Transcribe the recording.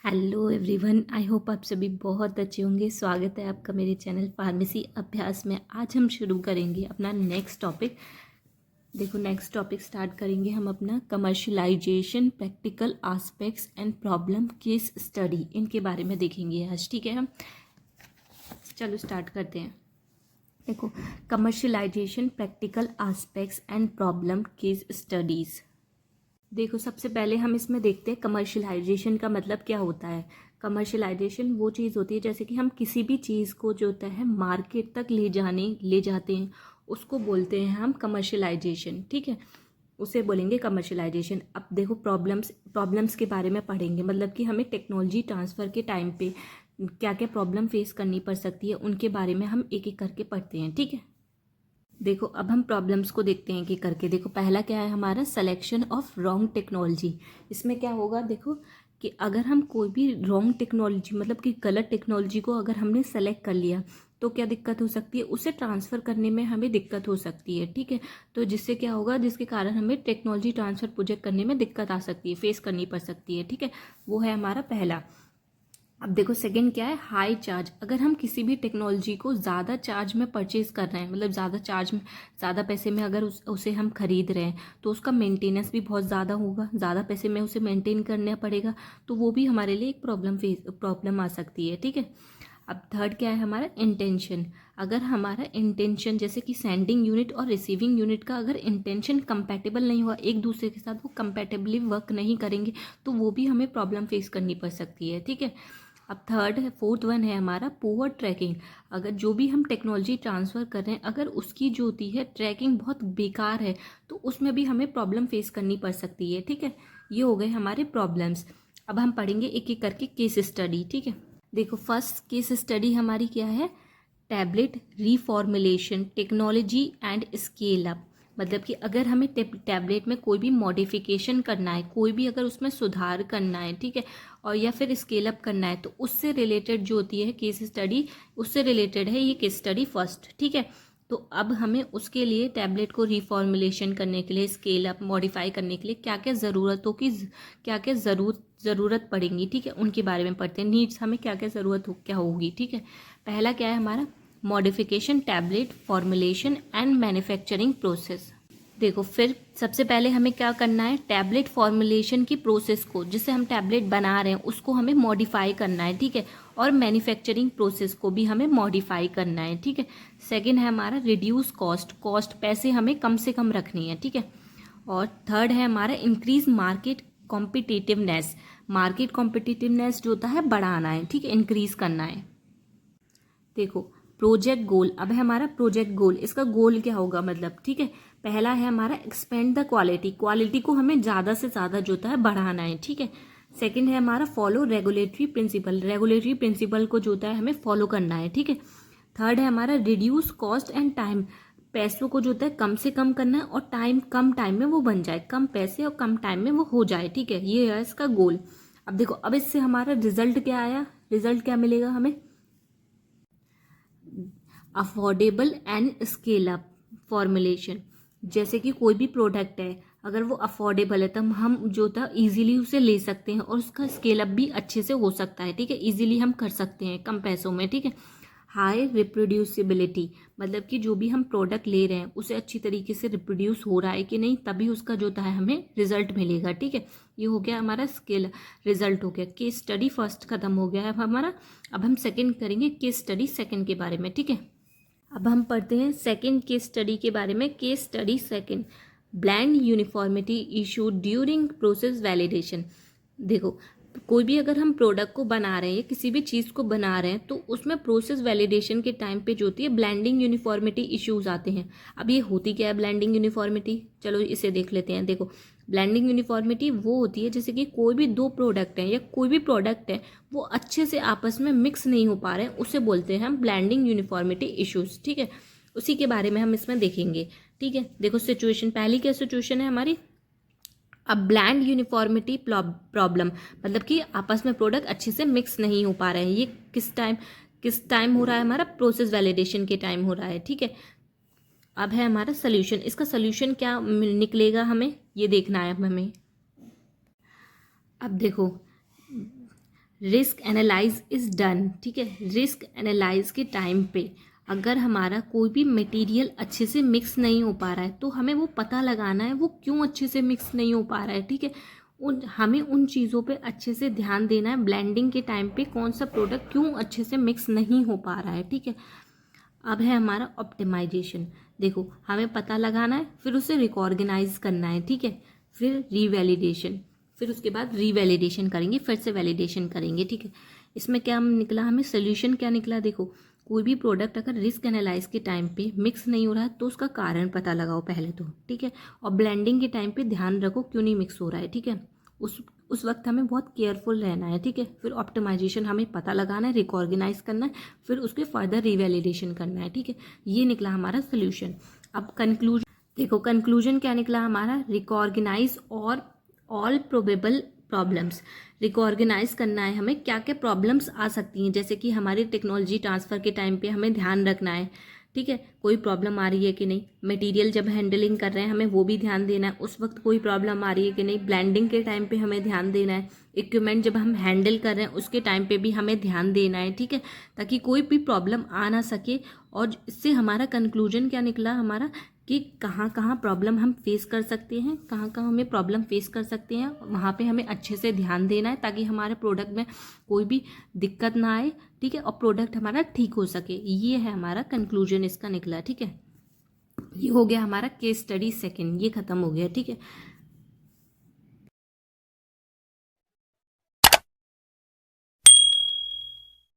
Hello everyone, I hope आप सभी बहुत अच्छे होंगे। स्वागत है आपका मेरे चैनल फार्मेसी अभ्यास में। आज हम शुरू करेंगे अपना नेक्स्ट टॉपिक। देखो, नेक्स्ट टॉपिक स्टार्ट करेंगे हम अपना commercialisation, practical aspects and problem case study. इनके बारे में देखेंगे आज, ठीक है। हम चलो स्टार्ट करते हैं। देखो, commercialisation, practical aspects and problem case studies. देखो, सबसे पहले हम इसमें देखते हैं कमर्शलाइजेशन का मतलब क्या होता है। कमर्शलाइजेशन वो चीज़ होती है जैसे कि हम किसी भी चीज़ को जो होता है मार्केट तक ले जाते हैं, उसको बोलते हैं हम कमर्शलाइजेशन, ठीक है। उसे बोलेंगे कमर्शलाइजेशन। अब देखो, प्रॉब्लम्स के बारे में पढ़ेंगे, मतलब कि हमें टेक्नोलॉजी ट्रांसफ़र के टाइम पे क्या क्या प्रॉब्लम फेस करनी पड़ सकती है, उनके बारे में हम एक एक करके पढ़ते हैं, ठीक है। देखो, अब हम प्रॉब्लम्स को देखते हैं कि करके। देखो, पहला क्या है हमारा, सिलेक्शन ऑफ रॉन्ग टेक्नोलॉजी। इसमें क्या होगा, देखो कि अगर हम कोई भी रॉन्ग टेक्नोलॉजी, मतलब कि गलत टेक्नोलॉजी को अगर हमने सेलेक्ट कर लिया तो क्या दिक्कत हो सकती है, उसे ट्रांसफ़र करने में हमें दिक्कत हो सकती है, ठीक है। तो जिससे क्या होगा, जिसके कारण हमें टेक्नोलॉजी ट्रांसफ़र प्रोजेक्ट करने में दिक्कत आ सकती है, फेस करनी पड़ सकती है, ठीक है। वो है हमारा पहला। अब देखो, सेकंड क्या है, हाई चार्ज। अगर हम किसी भी टेक्नोलॉजी को ज़्यादा चार्ज में परचेज कर रहे हैं, मतलब ज़्यादा चार्ज में, ज़्यादा पैसे में अगर उसे हम खरीद रहे हैं, तो उसका मेंटेनेंस भी बहुत ज़्यादा होगा, ज़्यादा पैसे में उसे मेंटेन करना पड़ेगा, तो वो भी हमारे लिए एक प्रॉब्लम आ सकती है, ठीक है। अब थर्ड क्या है हमारा, इंटेंशन। अगर हमारा इंटेंशन, जैसे कि सेंडिंग यूनिट और रिसीविंग यूनिट का अगर इंटेंशन कंपैटिबल नहीं हुआ, एक दूसरे के साथ वो कंपैटिबली वर्क नहीं करेंगे, तो वो भी हमें प्रॉब्लम फेस करनी पड़ सकती है, ठीक है। अब फोर्थ वन है हमारा पुअर ट्रैकिंग। अगर जो भी हम टेक्नोलॉजी ट्रांसफ़र कर रहे हैं, अगर उसकी जो होती है ट्रैकिंग बहुत बेकार है, तो उसमें भी हमें प्रॉब्लम फेस करनी पड़ सकती है, ठीक है। ये हो गए हमारे प्रॉब्लम्स। अब हम पढ़ेंगे एक एक करके केस स्टडी, ठीक है। देखो, फर्स्ट केस स्टडी हमारी क्या है, tablet reformulation technology and scale up. मतलब कि अगर हमें टैबलेट में कोई भी मॉडिफिकेशन करना है, कोई भी अगर उसमें सुधार करना है, ठीक है, और या फिर स्केल अप करना है, तो उससे रिलेटेड जो होती है केस स्टडी, उससे रिलेटेड है ये केस स्टडी फर्स्ट, ठीक है। तो अब हमें उसके लिए टैबलेट को रिफॉर्मुलेशन करने के लिए, स्केल अप, मॉडिफाई करने के लिए क्या क्या ज़रूरतों की, क्या क्या ज़रूरत पड़ेंगी, ठीक है, उनके बारे में पढ़ते हैं। नीड्स, हमें क्या क्या ज़रूरत क्या होगी, ठीक है। पहला क्या है हमारा, modification, tablet formulation and manufacturing process. देखो, फिर सबसे पहले हमें क्या करना है, टैबलेट फॉर्मुलेशन की प्रोसेस को, जिससे हम टैबलेट बना रहे हैं, उसको हमें मॉडिफाई करना है, ठीक है। और मैन्युफैक्चरिंग प्रोसेस को भी हमें मॉडिफाई करना है, ठीक है। सेकंड है हमारा रिड्यूस कॉस्ट, पैसे हमें कम से कम रखनी है, ठीक है। और थर्ड है हमारा increase market competitiveness. Market competitiveness जो होता है बढ़ाना है, ठीक है, इंक्रीज करना है। देखो, प्रोजेक्ट गोल। अब है हमारा प्रोजेक्ट गोल, इसका गोल क्या होगा, मतलब, ठीक है। पहला है हमारा एक्सपेंड द क्वालिटी को हमें ज़्यादा से ज़्यादा जो होता है बढ़ाना है, ठीक है। सेकंड है हमारा फॉलो रेगुलेटरी प्रिंसिपल को जो होता है हमें फॉलो करना है, ठीक है। थर्ड है हमारा रिड्यूस कॉस्ट एंड टाइम। पैसों को जो होता है कम से कम करना है, और कम टाइम में वो बन जाए, कम पैसे और कम टाइम में वो हो जाए, ठीक है। ये है इसका गोल। अब देखो, अब इससे हमारा रिजल्ट क्या आया, रिजल्ट क्या मिलेगा हमें, affordable and scale up formulation. जैसे कि कोई भी प्रोडक्ट है, अगर वो अफोर्डेबल है, तब हम जो था इजीली उसे ले सकते हैं, और उसका स्केल अप भी अच्छे से हो सकता है, ठीक है, इजीली हम कर सकते हैं कम पैसों में, ठीक है। हाई रिप्रोड्यूसिबिलिटी, मतलब कि जो भी हम प्रोडक्ट ले रहे हैं उसे अच्छी तरीके से रिप्रोड्यूस हो रहा है कि नहीं, तभी उसका जो होता है हमें रिजल्ट मिलेगा, ठीक है। ये हो गया हमारा स्केल रिजल्ट हो गया। केस स्टडी फर्स्ट खत्म हो गया है हमारा। अब हम सेकंड करेंगे, केस स्टडी सेकंड के बारे में, ठीक है। अब हम पढ़ते हैं सेकंड केस स्टडी के बारे में। Case study second, blend uniformity issue during process validation. देखो, कोई भी अगर हम प्रोडक्ट को बना रहे हैं या किसी भी चीज़ को बना रहे हैं, तो उसमें प्रोसेस वैलिडेशन के टाइम पे जो होती है ब्लेंडिंग यूनिफॉर्मिटी इश्यूज आते हैं। अब ये होती क्या है ब्लेंडिंग यूनिफॉर्मिटी, चलो इसे देख लेते हैं। देखो, ब्लेंडिंग यूनिफॉर्मिटी वो होती है जैसे कि कोई भी दो प्रोडक्ट हैं या कोई भी प्रोडक्ट है, वो अच्छे से आपस में मिक्स नहीं हो पा रहे हैं, उसे बोलते हैं हम ब्लेंडिंग यूनिफॉर्मिटी इश्यूज, ठीक है। उसी के बारे में हम इसमें देखेंगे, ठीक है। देखो, सिचुएशन, पहली क्या सिचुएशन है हमारी, अब ब्लैंड यूनिफॉर्मिटी प्रॉब्लम, मतलब कि आपस में प्रोडक्ट अच्छे से मिक्स नहीं हो पा रहे हैं। ये किस टाइम हो रहा है हमारा, प्रोसेस वैलिडेशन के टाइम हो रहा है, ठीक है। अब है हमारा सोल्यूशन। इसका सोल्यूशन क्या निकलेगा हमें ये देखना है अब हमें। अब देखो, रिस्क एनालाइज इज़ डन, ठीक है। रिस्क एनालाइज के टाइम पे अगर हमारा कोई भी मटेरियल अच्छे से मिक्स नहीं हो पा रहा है तो हमें वो पता लगाना है वो क्यों अच्छे से मिक्स नहीं हो पा रहा है, ठीक है। हमें उन चीज़ों पे अच्छे से ध्यान देना है, ब्लेंडिंग के टाइम पे कौन सा प्रोडक्ट क्यों अच्छे से मिक्स नहीं हो पा रहा है, ठीक है। अब है हमारा ऑप्टिमाइजेशन। देखो हमें पता लगाना है, फिर उसे रिकॉर्गेनाइज करना है, ठीक है। फिर रीवैलिडेशन, फिर उसके बाद रीवैलिडेशन करेंगे, फिर से वैलिडेशन करेंगे, ठीक है। इसमें क्या निकला, हमें सोल्यूशन क्या निकला। देखो कोई भी प्रोडक्ट अगर रिस्क एनालाइज के टाइम पे मिक्स नहीं हो रहा है तो उसका कारण पता लगाओ पहले तो, ठीक है। और ब्लेंडिंग के टाइम पे ध्यान रखो क्यों नहीं मिक्स हो रहा है, ठीक है। उस वक्त हमें बहुत केयरफुल रहना है, ठीक है। फिर ऑप्टिमाइजेशन हमें पता लगाना है, रिकॉर्गेनाइज करना है, फिर उसके फर्दर रिवैलिडेशन करना है, ठीक है। ये निकला हमारा सोल्यूशन। अब कंक्लूजन देखो, कंक्लूजन क्या निकला हमारा, रिकॉर्गेनाइज और ऑल प्रोबेबल प्रॉब्लम्स। रिकॉर्गेनाइज करना है हमें क्या क्या प्रॉब्लम्स आ सकती हैं, जैसे कि हमारी टेक्नोलॉजी ट्रांसफ़र के टाइम पे हमें ध्यान रखना है, ठीक है। कोई प्रॉब्लम आ रही है कि नहीं, मटेरियल जब हैंडलिंग कर रहे हैं हमें वो भी ध्यान देना है, उस वक्त कोई प्रॉब्लम आ रही है कि नहीं। ब्लेंडिंग के टाइम पे हमें ध्यान देना है, इक्विपमेंट जब हम हैंडल कर रहे हैं उसके टाइम पे भी हमें ध्यान देना है, ठीक है, ताकि कोई भी प्रॉब्लम आ ना सके। और इससे हमारा कंक्लूजन क्या निकला हमारा, कि कहाँ कहाँ प्रॉब्लम हम फेस कर सकते हैं, कहाँ कहाँ हमें प्रॉब्लम फेस कर सकते हैं, वहाँ पे हमें अच्छे से ध्यान देना है ताकि हमारे प्रोडक्ट में कोई भी दिक्कत ना आए, ठीक है, और प्रोडक्ट हमारा ठीक हो सके। ये है हमारा कंक्लूजन इसका निकला, ठीक है। ये हो गया हमारा केस स्टडी सेकंड, ये खत्म हो गया, ठीक है।